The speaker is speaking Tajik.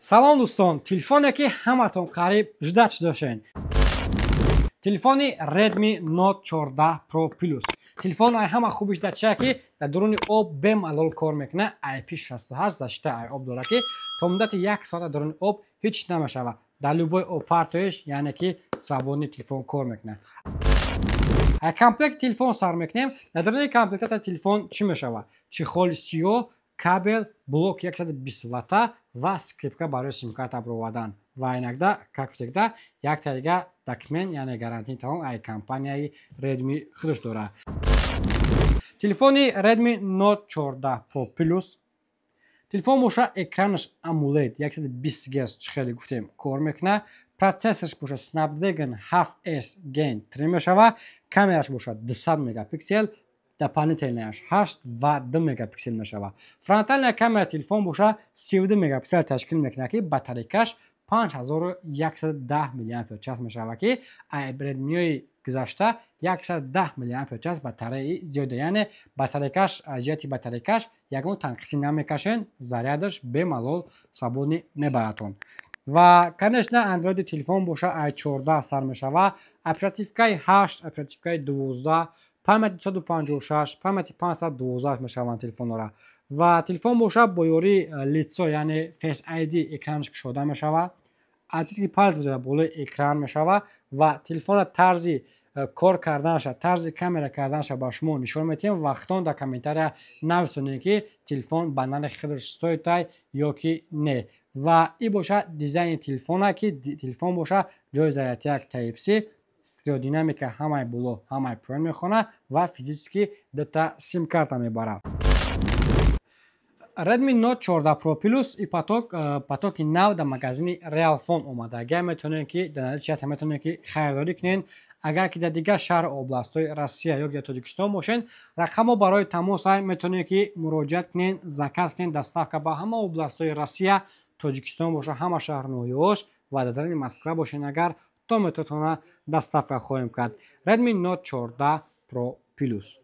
салом дӯстон, телефоне ки ҳаматон қариб ждачи дошен. Телефони Redmi Note 14 Pro Plus. Телефон ай ҳама хубиш дар чия ки дар дуруни об бемалол кор мекунад. IP68 заштаи ай об дорад ки то муддати 1 соат дар дуруни об ҳеҷ чиз намешавад. Дар любой об партоиш, яъне ки свободни телефон кор мекунад. ай комплект телефон сар мекунем. Дар дуруни комплектация телефон чӣ мешавад? Чихоли сиёҳ, кабел, блок 120 ватта ва скрипка барои сим-карта бировардан. Ва инакда, как всегда, якта дига документ, яъне гарантии тамом ай компанияи Redmi худаш дорад. Телефони Redmi Note 14 Pro Plus. Телефон боша экранаш AMOLED 120 Гц чихели гуфтем кор мекунад. Процессорш боша Snapdragon 7S Gen 3 мешавад. Камераш боша 200 мегапиксел. Дополнительнаяш 8 ва 2 мегапиксел мешавад. Фронтальная камера телефон боша 32 мегапиксел ташкил мекунад ки батарейкаш 5110 мАч мешавад ки ай Redmi-ҳои гузашта 110 мАч батареи зиёда, яъне батарейкаш ҷиҳати батарейкаш ягон танқисӣ намекашен, зарядаш бемалол свободни мебаратон. Ва конечно андроиди телефон боша i14 сар мешавад. Оперативкаи 8, оперативкаи 12, памяти 256, памяти 512 мешаванд телефонора. Ва телефон боша бо ёрии лицо, яъне Face ID экранаш кушода мешавад. Ответки палец бизода болои экран мешавад ва телефона тарзи кор карданаша, тарзи камера карданаша ба шумо нишон медиҳем. Вақтон дар комментария нависонед ки телефон ба нархи худаш стоитай ё ки не. Ва ин боша дизайни телефона ки телефон боша ҷои зарядяк Type-C, стереодинамика ҳамаи боло ҳамаи поён мехонад ва физически дата сим-карта мебарад. Redmi Note 14 Pro Plus и потоки нав дар магазини Realfon омада. Агар метавонед ки дар наличи ҳаст метавонед ки харидорӣ кунед. Агар ки дар дигар шаҳр областҳои Россия ё ки Тоҷикистон бошед, рақамҳо барои тамос метавонед ки муроҷиат кунед, заказ кунед, доставка ба ҳама областҳои Россия, Тоҷикистон боша, ҳама шаҳрноҳиҳош ва дар дарони Москва бошед, агар то метавонад доставка хоҳем кард. Redmi Note 14 Pro Plus.